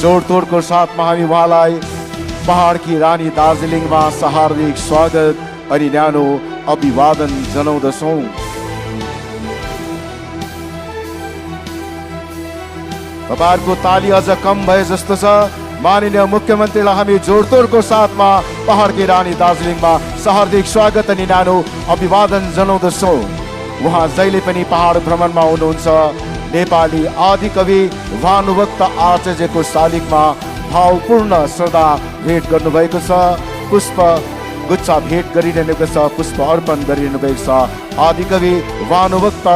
जोडतोडको साथमा हामी उहाँलाई पहाडकी रानी दार्जिलिङमा हार्दिक स्वागत अनि न्यानो अभिवादन जनाउँदछौँ। तपाईहरुको ताली अझ कम भए जस्तो छ। माननीय मुख्यमन्त्रीलाई हामी जोडतोडको साथमा पहाडकी रानी दार्जिलिङमा हार्दिक स्वागत अनि न्यानो अभिवादन जनाउँदछौँ। उहाँ जहिले पनि पहाड भ्रमणमा हुनुहुन्छ। नेपाली आदिकवि भानुभक्त आचार्यको शालिगमा भावपूर्ण श्रद्धा भेट गर्नुभएको छ। पुष्प गुच्छा भेट गरिरहनुभएको छ, पुष्प अर्पण गरिरहनुभएको छ आदिकवि भानुभक्त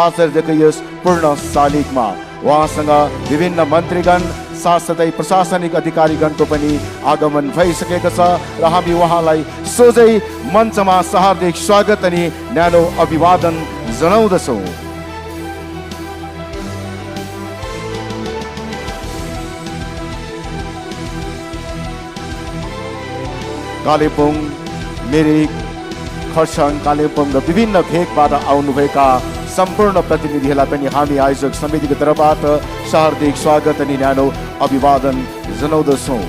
आचार्यको यस पूर्ण शालिगमा। उहाँसँग विभिन्न मन्त्रीगण साथसाथै प्रशासनिक अधिकारीगणको पनि आगमन भइसकेको छ र हामी उहाँलाई सोझै मञ्चमा हार्दिक स्वागत अनि न्यानो अभिवादन जनाउँदछौँ। कालेबुङ, मिरिक, खरसाङ, कालेबुङ र विभिन्न भेगबाट आउनुभएका सम्पूर्ण प्रतिनिधिहरूलाई पनि हामी आयोजक समितिको तर्फबाट हार्दिक स्वागत अनि न्यानो अभिवादन जनाउँदछौँ।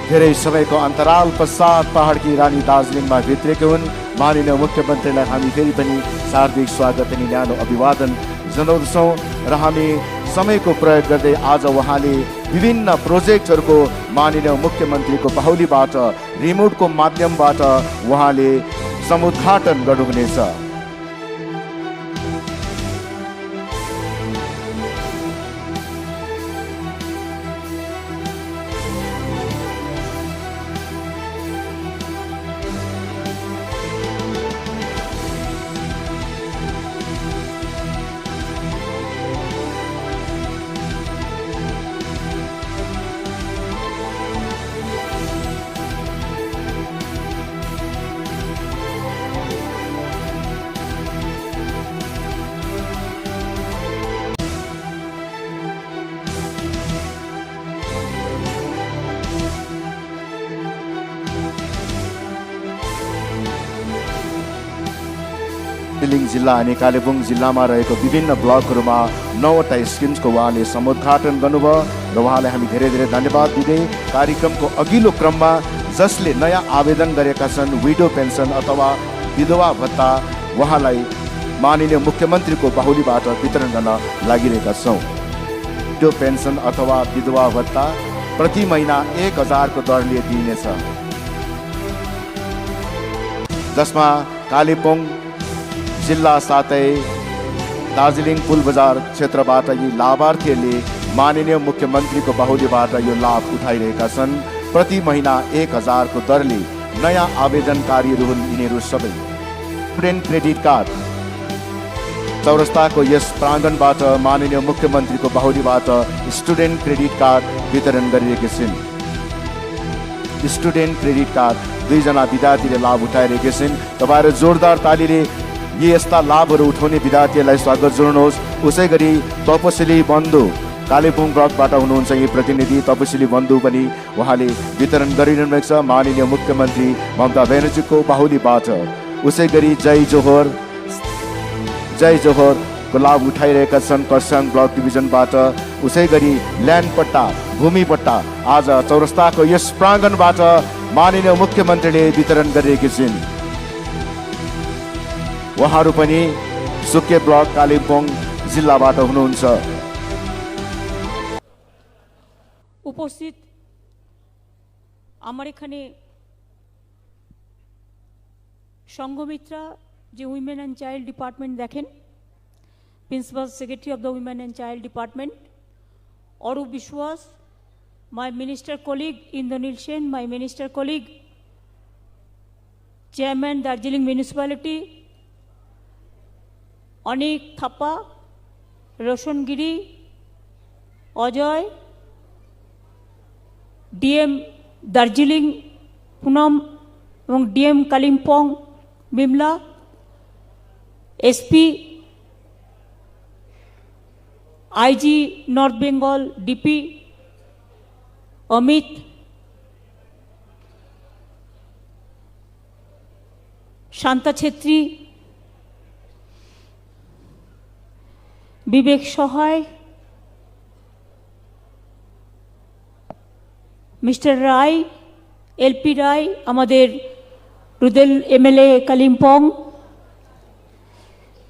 धेरै समयको अन्तराल पश्चात पहाडकी रानी दार्जिलिङमा भित्रेको हुन्। माननीय मुख्यमन्त्रीलाई हामी फेरि पनि हार्दिक स्वागत अनि न्यानो अभिवादन जनाउँदछौँ र हामी समयको प्रयोग गर्दै आज उहाँले विभिन्न प्रोजेक्टहरूको माननीय मुख्यमन्त्रीको बाहुलीबाट रिमोटको माध्यमबाट उहाँले समुद्घाटन गर्नुहुनेछ। दार्जिलिङ जिल्ला अनि कालेबुङ जिल्लामा रहेको विभिन्न ब्लकहरूमा 9वटा स्किम्सको उहाँले समुद्घाटन गर्नुभयो र उहाँलाई हामी धेरै धेरै धन्यवाद दिँदै कार्यक्रमको अघिल्लो क्रममा जसले नयाँ आवेदन गरेका छन् विडो पेन्सन अथवा विधवा भत्ता उहाँलाई माननीय मुख्यमन्त्रीको बाहुलीबाट वितरण गर्न लागिरहेका छौँ। विडो पेन्सन अथवा विधवा भत्ता प्रति महिना 1000 को दरले दिइनेछ, जसमा कालेबुङ जिल्ला साथै दार्जिलिङ पुल बजार क्षेत्रबाट यी लाभार्थीहरूले माननीय मुख्यमन्त्रीको बाहुलीबाट यो लाभ उठाइरहेका छन्। प्रति महिना 1000 को दरले नयाँ आवेदनकारीहरू हुन् यिनीहरू सबै। स्टुडेन्ट क्रेडिट कार्ड चौरस्ताको यस प्राङ्गणबाट माननीय मुख्यमन्त्रीको बाहुलीबाट स्टुडेन्ट क्रेडिट कार्ड वितरण गरिरहेका छिन्। स्टुडेन्ट क्रेडिट कार्ड 2 जना विद्यार्थीले लाभ उठाइरहेका छिन्। तपाईहरु जोरदार तालीले यस्ता लाभहरू उठाउने विद्यार्थीहरूलाई स्वागत जोड्नुहोस्। उसै गरी तपसिली बन्धु कालेबुङ ब्लकबाट हुनुहुन्छ यी प्रतिनिधि तपसिली बन्धु पनि उहाँले वितरण गरिरहनु भएको छ माननीय मुख्यमन्त्री ममता ब्यानर्जीको बाहुलीबाट। उसै गरी जय जोहर को लाभ उठाइरहेका छन् खरसाङ ब्लक डिभिजनबाट। उसै गरी ल्यान्ड पट्टा भूमि पट्टा आज चौरस्ताको यस प्राङ्गणबाट माननीय मुख्यमन्त्रीले वितरण गरिरहेका छिन्। उहाँहरू पनि सुके ब्लक कालिम्पोङ जिल्लाबाट हुनुहुन्छ। उपस्थित আমার এখানে সংঘমিত্রা যে উইমেন অ্যান্ড চাইল্ড ডিপার্টমেন্ট দেখেন, principal secretary of the women and child department, Arup Biswas, my minister colleague Indranil Sen, my minister colleague, chairman Darjeeling municipality Anik Thapa, Roshan Giri, Ajay, DM Darjeeling Punam এবং DM Kalimpong Bimala, SP, IG north Bengal, DP Amit, Shanta Chhetri, Bibek Sahay, mister রায়, এলপি রায়, আমাদের রুদেল এমএলএ কালিম্পং,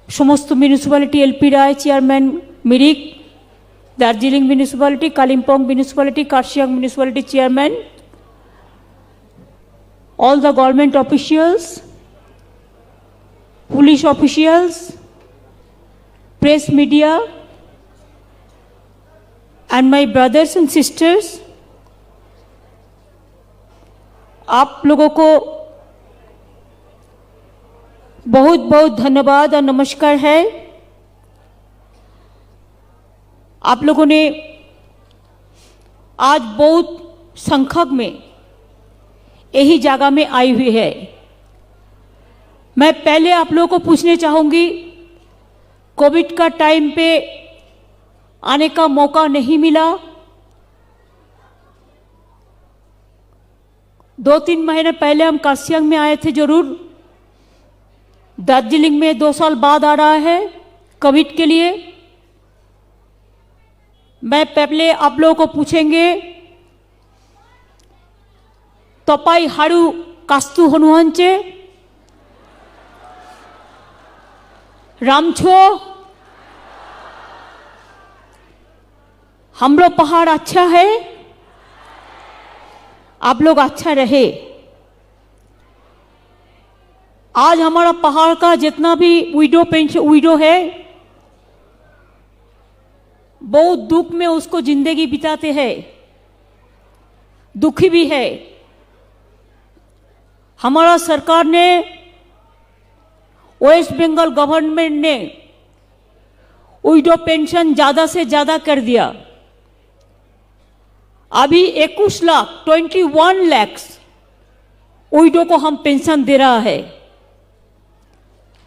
সমস্ত municipality LP Roy chairman Mirik, Darjeeling municipality, Kalimpong municipality, Kurseong municipality chairman, all the government officials, police officials, press media, and my brothers and sisters, आप लोगों को बहुत बहुत धन्यवाद और नमस्कार है। आप लोगों ने आज बहुत संख्यक में यही जगह में आई हुई है। मैं पहले आप लोगों को पूछने चाहूँगी, कोविड का टाइम पे आने का मौका नहीं मिला, 2-3 महीने पहले हम कार्शियंग में आए थे जरूर, दार्जिलिंग में 2 साल बाद आ रहा है कोविड के लिए। मैं पहले आप लोगों को पूछेंगे, तपाई हारू कास्तु हनुहंचे रामछो, हम लोग पहाड़ अच्छा है, आप लोग अच्छा रहे। आज हमारा पहाड़ का जितना भी विडो है, बहुत दुख में उसको जिंदगी बिताते हैं, दुखी भी है। हमारा सरकार ने, वेस्ट बंगाल गवर्नमेंट ने विडो पेंशन ज्यादा से ज्यादा कर दिया। अभी 21 लाख विडो को हम पेंशन दे रहा है,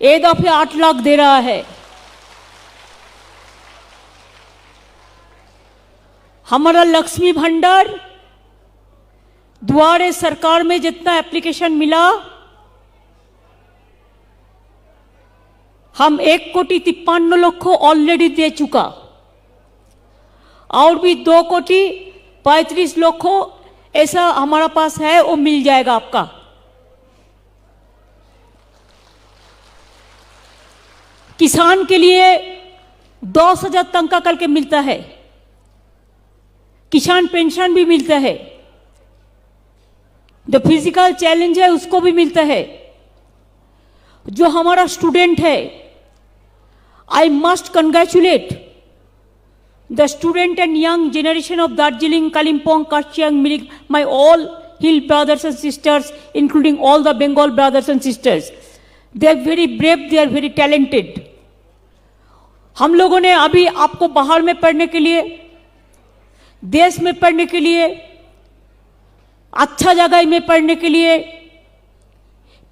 एक दफे 8 लाख दे रहा है। हमारा लक्ष्मी भंडार द्वारे सरकार में जितना एप्लीकेशन मिला, हम 1,53,00,000 ऑलरेडी दे चुका, और भी 2,35,00,000 ऐसा हमारा पास है, वो मिल जाएगा आपका। किसान के लिए 10,000 तनख्वाह करके मिलता है, किसान पेंशन भी मिलता है, जो फिजिकल चैलेंज है उसको भी मिलता है। जो हमारा स्टूडेंट है, I must congratulate the student and young generation of Darjeeling, Kalimpong, Kurseong, Mirik, my all hill brothers and sisters, including all the Bengal brothers and sisters. They are very brave, they are very talented. हम लोगों ने अभी आपको बाहर में पढ़ने के लिए, देश में पढ़ने के लिए, अच्छा जगह में पढ़ने के लिए,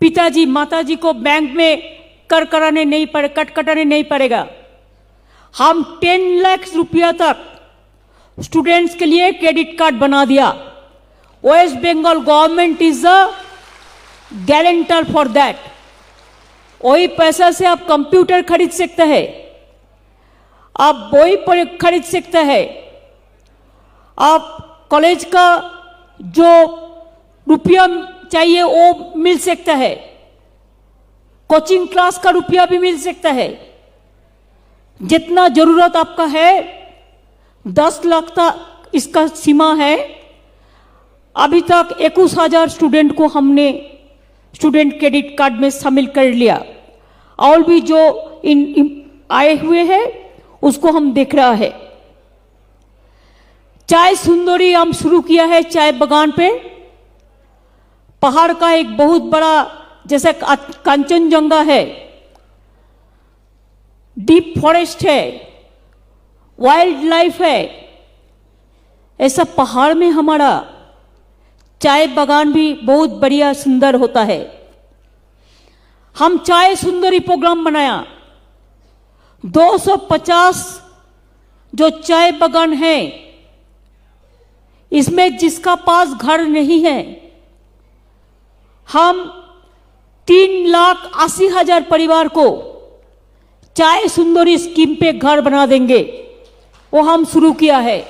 पिताजी माताजी को बैंक में कट कटाने नहीं पड़ेगा। हम 10 लाख रुपया तक स्टूडेंट्स के लिए क्रेडिट कार्ड बना दिया। West Bengal government is the guarantor for that. वही पैसा से आप कंप्यूटर खरीद सकते हैं, आप बोई पर खरीद सकते हैं, आप कॉलेज का जो रुपया चाहिए वो मिल सकता है, कोचिंग क्लास का रुपया भी मिल सकता है। जितना जरूरत आपका है, 10 लाख तक इसका सीमा है। अभी तक 21,000 स्टूडेंट को हमने स्टूडेंट क्रेडिट कार्ड में शामिल कर लिया, और भी जो आए हुए हैं उसको हम देख रहा है। चाय सुंदरी हम शुरू किया है, चाय बागान पे। पहाड़ का एक बहुत बड़ा, जैसे कांचनजंगा है, डीप फॉरेस्ट है, वाइल्ड लाइफ है, ऐसा पहाड़ में हमारा चाय बागान भी बहुत बढ़िया सुंदर होता है। हम चाय सुंदरी प्रोग्राम बनाया। 250 जो चाय बागान है, इसमें जिसका पास घर नहीं है, हम 3,80,000 परिवार को चाय सुंदरी स्कीम पे घर बना देंगे। वो हम शुरू किया है।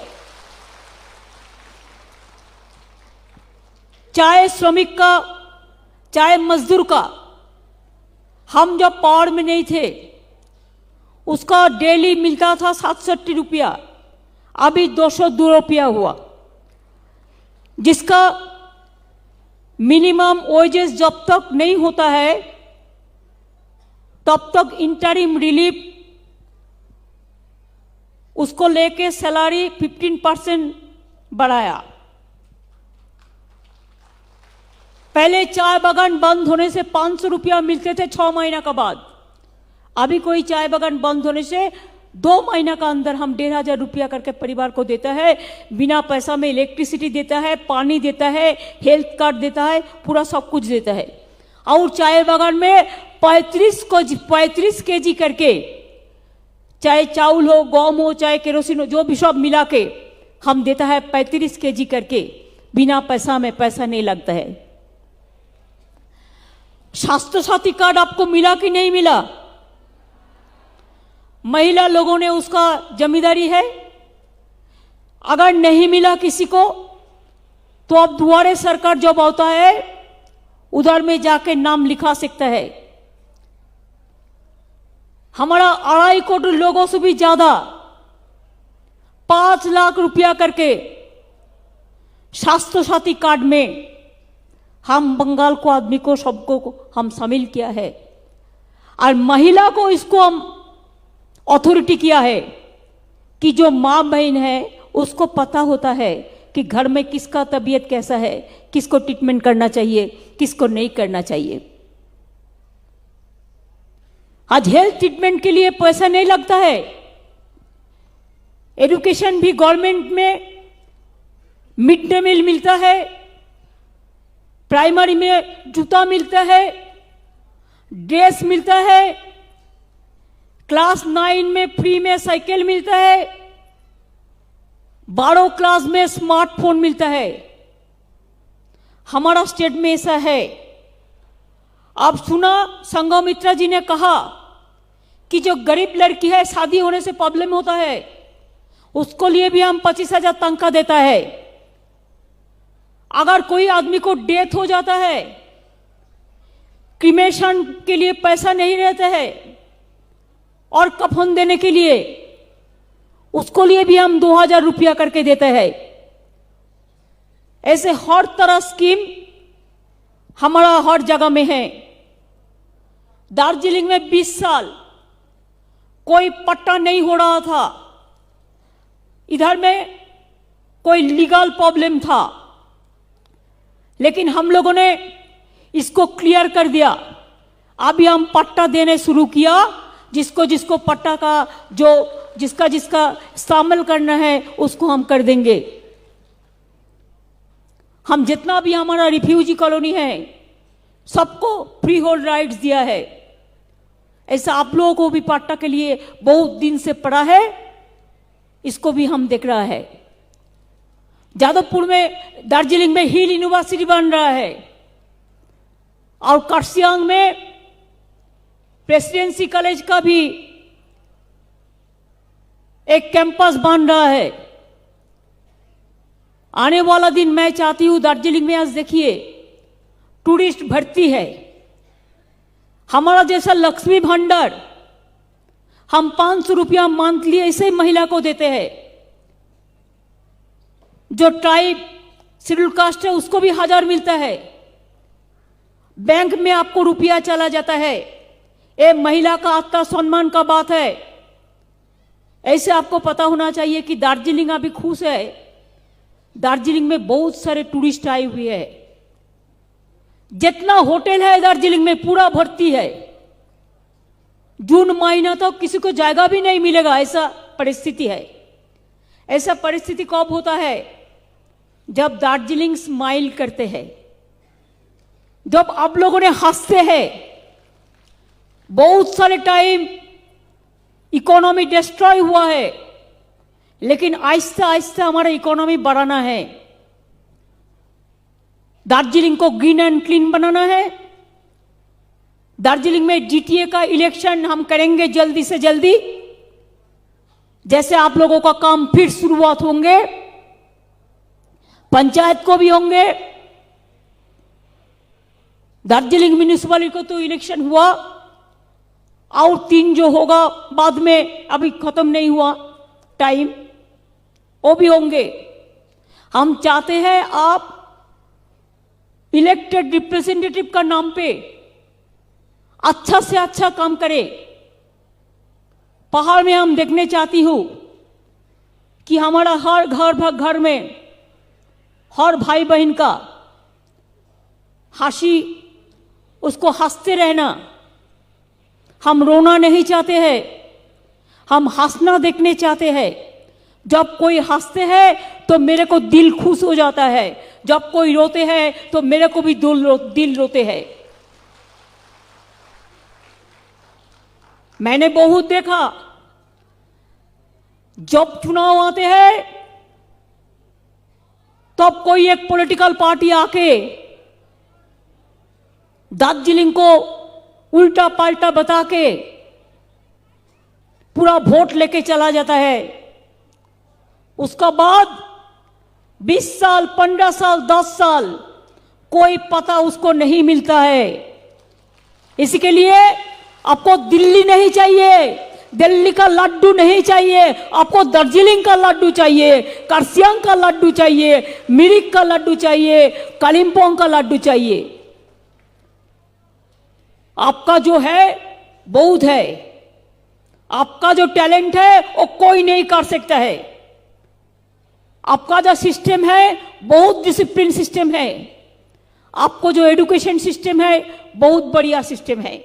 चाय श्रमिक का, चाय मजदूर का, हम जब पावर में नहीं थे उसका डेली मिलता था 67 रुपया, अभी 202 रुपया हुआ। जिसका मिनिमम वेजेस जब तक नहीं होता है तब तक इंटरिम रिलीफ उसको लेके सैलरी 15% बढ़ाया। पहले चाय बागान बंद होने से 500 रुपया मिलते थे 6 महीना के बाद। अभी कोई चाय बागान बंद होने से 2 महीना का अंदर हम 1,500 रुपया करके परिवार को देता है। बिना पैसा में इलेक्ट्रिसिटी देता है, पानी देता है, हेल्थ कार्ड देता है, पूरा सब कुछ देता है। और चाय बागान में 35 केजी करके, चाहे चावल हो, गम हो, चाहे केरोसिन हो, जो भी सब मिला के हम देता है 35 केजी करके, बिना पैसा में, पैसा नहीं लगता है। स्वास्थ्य साथी कार्ड आपको मिला कि नहीं मिला? महिला लोगों ने उसका जिम्मेदारी है। अगर नहीं मिला किसी को तो अब दुआरे सरकार जब आता है उधर में जाके नाम लिखा सकता है। हमारा 2.5 करोड़ लोगों से भी ज्यादा 5 लाख रुपया करके स्वास्थ्य साथी कार्ड में हम बंगाल को आदमी को सबको हम शामिल किया है। और महिला को इसको हम अथॉरिटी किया है कि जो माँ बहन है उसको पता होता है कि घर में किसका तबीयत कैसा है, किसको ट्रीटमेंट करना चाहिए, किसको नहीं करना चाहिए। आज हेल्थ ट्रीटमेंट के लिए पैसा नहीं लगता है। एजुकेशन भी गवर्नमेंट में मिड डे मील मिलता है, प्राइमरी में जूता मिलता है, ड्रेस मिलता है, क्लास 9 में फ्री में साइकिल मिलता है, 12 क्लास में स्मार्टफोन मिलता है। हमारा स्टेट में ऐसा है। आप सुना संघमित्रा जी ने कहा कि जो गरीब लड़की है, शादी होने से प्रॉब्लम होता है, उसको लिए भी हम 25,000 तनख्वाह देता है। अगर कोई आदमी को डेथ हो जाता है, क्रिमेशन के लिए पैसा नहीं रहता है और कफन देने के लिए उसको लिए भी हम 2,000 रुपया करके देते हैं। ऐसे हर तरह स्कीम हमारा हर जगह में है। दार्जिलिंग में 20 साल कोई पट्टा नहीं हो रहा था। इधर में कोई लीगल प्रॉब्लम था, लेकिन हम लोगों ने इसको क्लियर कर दिया। अभी हम पट्टा देने शुरू किया। जिसको जिसको पट्टा का जो जिसका जिसका शामिल करना है उसको हम कर देंगे। हम जितना भी हमारा रिफ्यूजी कॉलोनी है सबको फ्री होल्ड राइट्स दिया है। ऐसा आप लोगों को भी पट्टा के लिए बहुत दिन से पड़ा है, इसको भी हम देख रहा है। जादवपुर में, दार्जिलिंग में हिल यूनिवर्सिटी बन रहा है और कर्सियांग में प्रेसिडेंसी कॉलेज का भी एक कैंपस बन रहा है। आने वाला दिन मैं चाहती हूं दार्जिलिंग में, आज देखिए टूरिस्ट भर्ती है। हमारा जैसा लक्ष्मी भंडार हम 500 रुपया मंथली ऐसे महिला को देते हैं। जो ट्राइब शेड्यूल कास्ट है उसको भी 1000 मिलता है। बैंक में आपको रुपया चला जाता है। ये महिला का आत्मा सम्मान का बात है। ऐसे आपको पता होना चाहिए कि दार्जिलिंग अभी खुश है। दार्जिलिंग में बहुत सारे टूरिस्ट आए हुए हैं। जितना होटल है दार्जिलिंग में पूरा भर्ती है। जून महीना तो किसी को जगह भी नहीं मिलेगा, ऐसा परिस्थिति है। ऐसा परिस्थिति कब होता है जब दार्जिलिंग स्माइल करते हैं, जब आप लोगों ने हंसते हैं, बहुत सारे टाइम इकोनॉमी डिस्ट्रॉय हुआ है, लेकिन आहिस्ते आहिस्ते हमारा इकोनॉमी बढ़ाना है, दार्जिलिंग को ग्रीन एंड क्लीन बनाना है। दार्जिलिंग में जीटीए का इलेक्शन हम करेंगे जल्दी से जल्दी, जैसे आप लोगों का काम फिर शुरुआत होंगे, पंचायत को भी होंगे। दार्जिलिंग म्यूनिसिपैलिटी को तो इलेक्शन हुआ, और 3 जो होगा बाद में, अभी खत्म नहीं हुआ टाइम, वो भी होंगे। हम चाहते हैं आप इलेक्टेड रिप्रेजेंटेटिव का नाम पे अच्छा से अच्छा काम करें। पहाड़ में हम देखने चाहती हूं कि हमारा हर घर में हर भाई बहन का हंसी, उसको हंसते रहना। हम रोना नहीं चाहते हैं, हम हंसना देखने चाहते हैं। जब कोई हंसते हैं तो मेरे को दिल खुश हो जाता है, जब कोई रोते हैं तो मेरे को भी दिल रोते हैं। मैंने बहुत देखा, जब चुनाव आते हैं तब कोई एक पॉलिटिकल पार्टी आके दार्जिलिंग को उल्टा पाल्टा बता के पूरा वोट लेके चला जाता है। उसका बाद 20 साल, 15 साल, 10 साल कोई पता उसको नहीं मिलता है। इसके लिए आपको दिल्ली नहीं चाहिए, दिल्ली का लड्डू नहीं चाहिए, आपको दार्जिलिंग का लड्डू चाहिए, कर्सियंग का लड्डू चाहिए, मिरिक का लड्डू चाहिए, कालिम्पोंग का लड्डू चाहिए। आपका जो है बहुत है, आपका जो टैलेंट है वो कोई नहीं कर सकता है। आपका जो सिस्टम है बहुत डिसिप्लिन सिस्टम है, आपको जो एजुकेशन सिस्टम है बहुत बढ़िया सिस्टम है।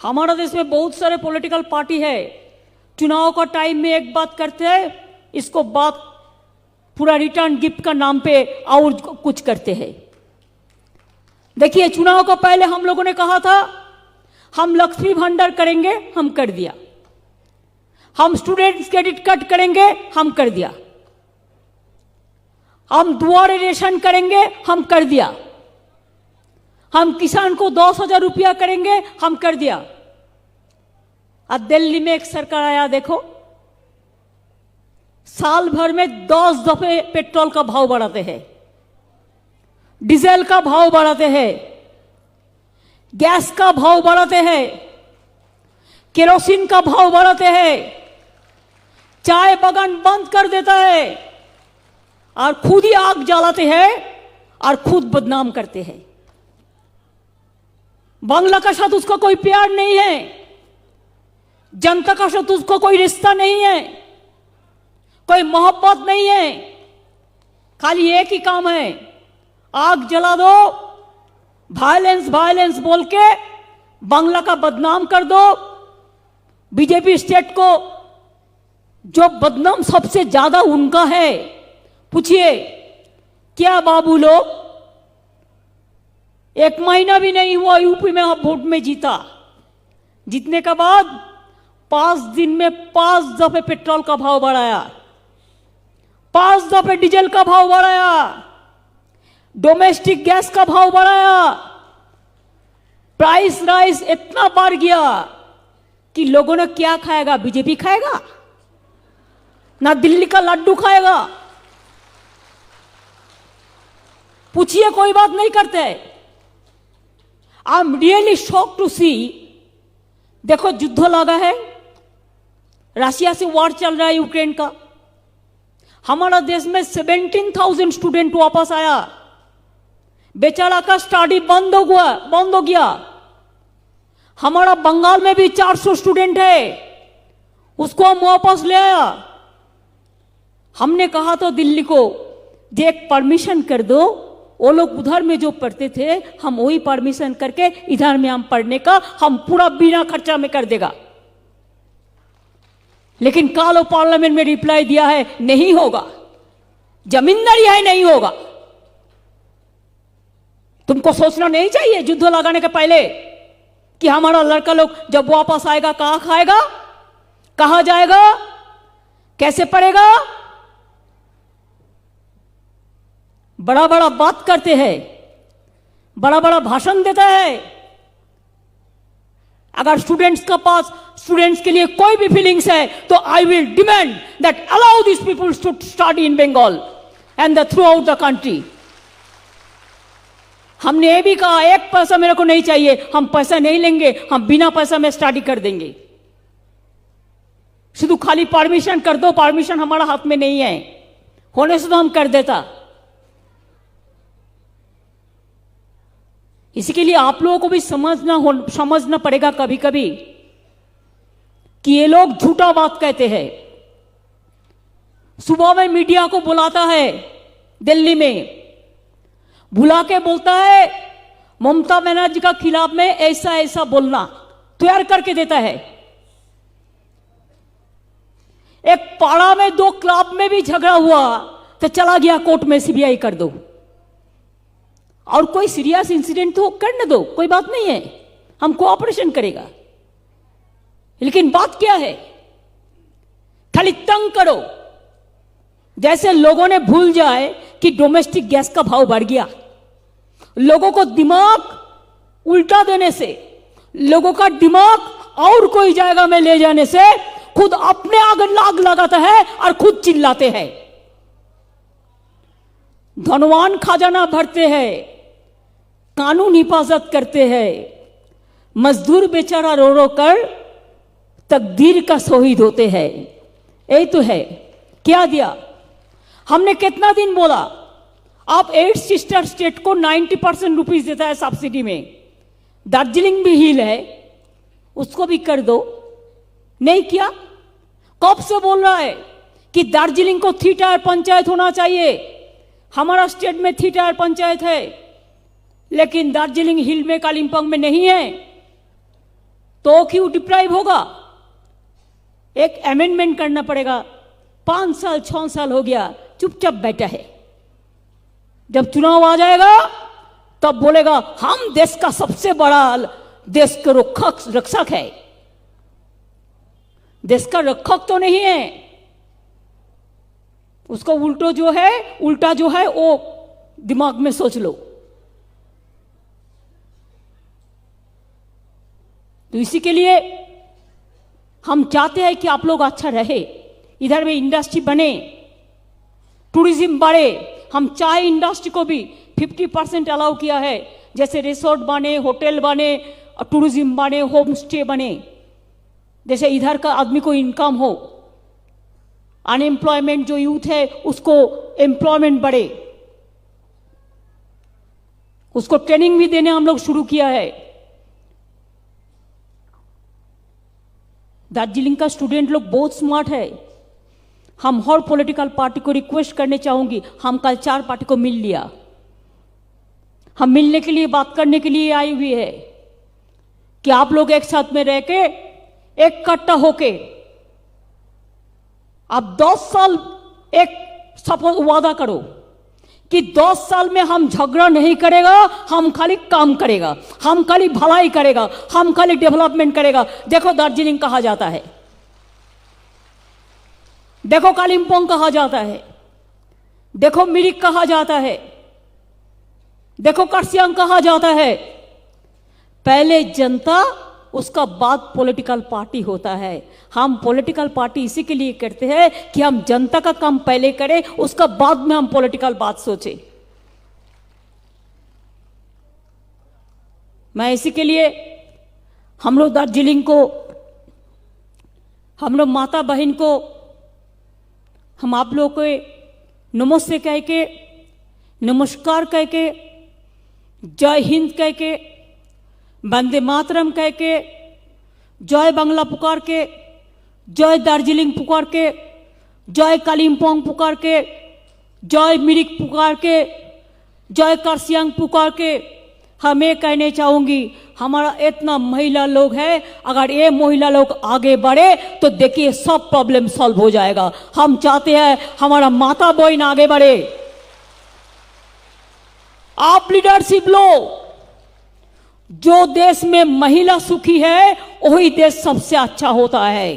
हमारा देश में बहुत सारे पॉलिटिकल पार्टी है, चुनाव का टाइम में एक बात करते हैं, इसको बात पूरा रिटर्न गिफ्ट का नाम पे और कुछ करते हैं। देखिए, चुनाव को पहले हम लोगों ने कहा था हम लक्ष्मी भंडार करेंगे, हम कर दिया। हम स्टूडेंट्स क्रेडिट कार्ड करेंगे, हम कर दिया। हम दुआरे रेशन करेंगे, हम कर दिया। हम किसान को 10,000 रुपया करेंगे, हम कर दिया। अब दिल्ली में एक सरकार आया, देखो साल भर में 10 दफे पेट्रोल का भाव बढ़ाते हैं, डीजल का भाव बढ़ाते हैं, गैस का भाव बढ़ाते हैं, केरोसिन का भाव बढ़ाते हैं, चाय बागान बंद कर देता है और खुद ही आग जलाते हैं और खुद बदनाम करते हैं। बांग्ला का साथ उसका कोई प्यार नहीं है, जनता का साथ उसको कोई रिश्ता नहीं है, कोई मोहब्बत नहीं है। खाली एक ही काम है, आग जला दो, वायलेंस वायलेंस बोल के बांग्ला का बदनाम कर दो। बीजेपी स्टेट को जो बदनाम सबसे ज्यादा उनका है, पूछिए क्या बाबू लोग, 1 महीना भी नहीं हुआ यूपी में आप वोट में जीता, जीतने के बाद 5 दिन में 5 दफे पेट्रोल का भाव बढ़ाया, 5 दफे डीजल का भाव बढ़ाया, डोमेस्टिक गैस का भाव बढ़ाया, प्राइस राइस इतना बढ़ गया कि लोगों ने क्या खाएगा? बीजेपी खाएगा ना दिल्ली का लड्डू खाएगा? पूछिए, कोई बात नहीं करते। I am really shock to see, देखो युद्ध लगा है, रशिया से वॉर चल रहा है यूक्रेन का। हमारा देश में 17,000 स्टूडेंट वापस आया, बेचारा का स्टडी बंद हो गया। हमारा बंगाल में भी 400 स्टूडेंट है, उसको हम वापस ले आया। हमने कहा तो दिल्ली को जे एक परमिशन कर दो, वो लोग उधर में जो पढ़ते थे हम वही परमिशन करके इधर में हम पढ़ने का हम पूरा बिना खर्चा में कर देगा। लेकिन कल पार्लियामेंट में रिप्लाई दिया है नहीं होगा, जमींदारी है नहीं होगा। तुमको सोचना नहीं चाहिए युद्ध लगाने के पहले कि हमारा लड़का लोग जब वापस आएगा कहां खाएगा, कहां जाएगा, कैसे पढ़ेगा। बड़ा बड़ा बात करते हैं, बड़ा बड़ा भाषण देता है। अगर स्टूडेंट्स का पास स्टूडेंट्स के लिए कोई भी फीलिंग्स है तो I will demand that allow this people to study in Bengal and throughout the country. हमने ये भी कहा एक पैसा मेरे को नहीं चाहिए, हम पैसा नहीं लेंगे, हम बिना पैसा में स्टडी कर देंगे। शुद्ध खाली परमिशन कर दो, परमिशन हमारा हाथ में नहीं है, होने से तो हम कर देता। इसी के लिए आप लोगों को भी समझना पड़ेगा कभी कभी कि ये लोग झूठा बात कहते हैं। सुबह में मीडिया को बुलाता है दिल्ली में, बुला के बोलता है ममता बनर्जी का खिलाफ में ऐसा ऐसा बोलना तैयार करके देता है। एक पाड़ा में 2 क्लब में भी झगड़ा हुआ तो चला गया कोर्ट में, सीबीआई कर दो। और कोई सीरियस इंसिडेंट तो करने दो, कोई बात नहीं है, हम कोऑपरेशन करेगा। लेकिन बात क्या है, खाली तंग करो। जैसे लोगों ने भूल जाए कि डोमेस्टिक गैस का भाव बढ़ गया। लोगों को दिमाग उल्टा देने से, लोगों का दिमाग और कोई जगह में ले जाने से खुद अपने आग लगाता है और खुद चिल्लाते हैं। धनवान खजाना भरते हैं, कानून हिफाजत करते हैं, मजदूर बेचारा रो रो कर तकदीर का शहीद होते हैं। यही तो है। क्या दिया हमने, कितना दिन बोला आप 8 सिस्टर स्टेट को 90% रुपीज देता है सब्सिडी में। दार्जिलिंग भी हिल है, उसको भी कर दो, नहीं किया। कब से बोल रहा है कि दार्जिलिंग को 3 टायर पंचायत होना चाहिए। हमारा स्टेट में 3 टायर पंचायत है, लेकिन दार्जिलिंग हिल में कालिम्पोंग में नहीं है, तो क्यों डिप्राइव होगा। एक अमेंडमेंट करना पड़ेगा। 5 साल 6 साल हो गया, चुपचाप बैठा है। जब चुनाव आ जाएगा तब बोलेगा हम देश का सबसे बड़ा देश के रक्षक है। देश का रक्षक तो नहीं है, उसको उल्टा जो है वो दिमाग में सोच लो। तो इसी के लिए हम चाहते हैं कि आप लोग अच्छा रहे, इधर में इंडस्ट्री बने, टूरिज्म बढ़े। हम चाय इंडस्ट्री को भी 50% अलाउ किया है, जैसे रिसोर्ट बने, होटल बने, टूरिज्म बने, होम स्टे बने, जैसे इधर का आदमी को इनकम हो, अनएम्प्लॉयमेंट जो यूथ है उसको एम्प्लॉयमेंट बढ़े, उसको ट्रेनिंग भी देने हम लोग शुरू किया है। दार्जिलिंग का स्टूडेंट लोग बहुत स्मार्ट है। हम हर पॉलिटिकल पार्टी को रिक्वेस्ट करने चाहूंगी, हम कल 4 पार्टी को मिल लिया, हम मिलने के लिए बात करने के लिए आई हुई है कि आप लोग एक साथ में रह के इकट्ठा होके आप 10 साल एक सपोज वादा करो कि 10 साल में हम झगड़ा नहीं करेगा, हम खाली काम करेगा, हम खाली भलाई करेगा, हम खाली डेवलपमेंट करेगा। देखो दार्जिलिंग कहा जाता है, देखो कालिम्पोंग कहा जाता है, देखो मिरिक कहा जाता है, देखो कर्सियांग कहा जाता है। पहले जनता, उसका बाद पॉलिटिकल पार्टी होता है। हम पॉलिटिकल पार्टी इसी के लिए करते हैं कि हम जनता का काम पहले करें, उसका बाद में हम पॉलिटिकल बात सोचें। मैं इसी के लिए हम लोग दार्जिलिंग को, हम लोग माता बहन को, हम आप लोगों को नमस्ते कह के, नमस्कार कह के, जय हिंद कह के, वंदे मातरम कह के, जय बांग्ला पुकार के, जय दार्जिलिंग पुकार के, जय कालिम्पोंग पुकार के, जय मिरिक पुकार के, जय कर्सियांग पुकार के हमें कहने चाहूंगी, हमारा इतना महिला लोग है, अगर ये महिला लोग आगे बढ़े तो देखिए सब प्रॉब्लम सॉल्व हो जाएगा। हम चाहते हैं हमारा माता बहन आगे बढ़े। आप लीडरशिप लो। जो देश में महिला सुखी है वही देश सबसे अच्छा होता है।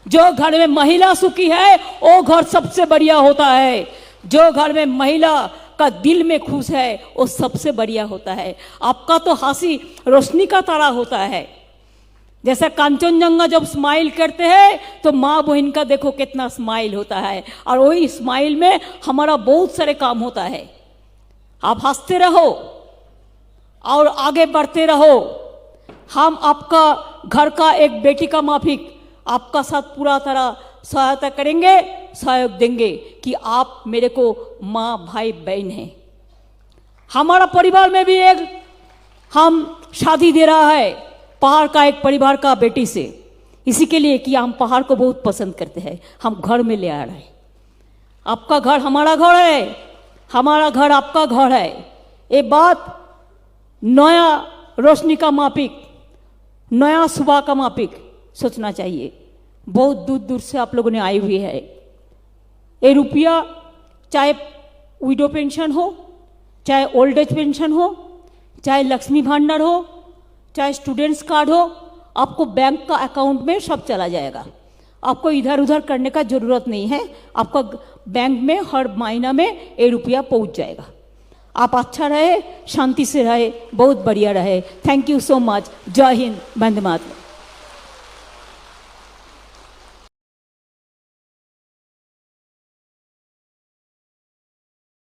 जो घर में महिला सुखी है वो घर सबसे बढ़िया होता है। जो घर में महिला का दिल में खुश है वो सबसे बढ़िया होता है। आपका तो हंसी रोशनी का तारा होता है। जैसे कांचनजंगा जब स्माइल करते हैं तो माँ बहन का देखो कितना स्माइल होता है, और वही स्माइल में हमारा बहुत सारे काम होता है। आप हंसते रहो और आगे बढ़ते रहो। हम आपका घर का एक बेटी का माफिक आपका साथ पूरा तरह सहायता करेंगे, सहयोग देंगे कि आप मेरे को माँ भाई बहन हैं। हमारा परिवार में भी एक हम शादी दे रहा है पहाड़ का एक परिवार का बेटी से, इसी के लिए कि हम पहाड़ को बहुत पसंद करते हैं। हम घर में ले आ रहे हैं। आपका घर हमारा घर है, हमारा घर आपका घर है। ये बात नया रोशनी का मापिक, नया सुबह का मापिक सोचना चाहिए। बहुत दूर दूर से आप लोगों ने आई हुई है। ये रुपया चाहे विडो पेंशन हो, चाहे ओल्ड एज पेंशन हो, चाहे लक्ष्मी भांडार हो, चाहे स्टूडेंट्स कार्ड हो, आपको बैंक का अकाउंट में सब चला जाएगा। आपको इधर उधर करने का जरूरत नहीं है। आपका बैंक में हर महीना में ये रुपया पहुंच जाएगा। आप अच्छा रहे, शांति से रहे, बहुत बढ़िया रहे। Thank you so much. जय हिंद, वंदे मातरम।